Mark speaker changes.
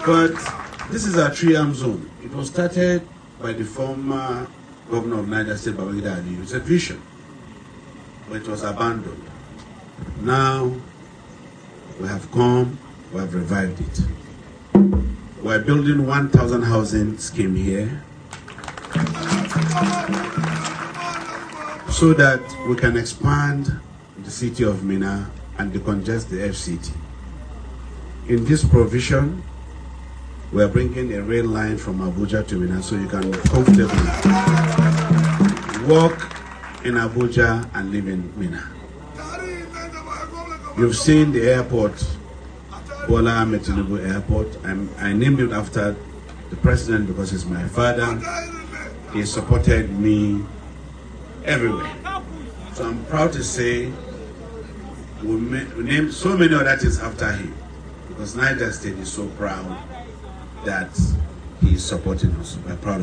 Speaker 1: But this is a three-arm zone. It was started by the former governor of Niger State, Bago. It's a vision, but it was abandoned. Now we have come, we have revived it. We're building 1,000 housing scheme here so that we can expand the city of Minna and decongest the FCT. In this provision, we are bringing a rail line from Abuja to Minna so you can comfortably walk in Abuja and live in Minna. You've seen the airport, Bola Ahmed Tinubu Airport. I named it after the president because he's my father. He supported me everywhere. So I'm proud to say we named so many other things after him because Niger State is so proud that he is supporting us. We're proud.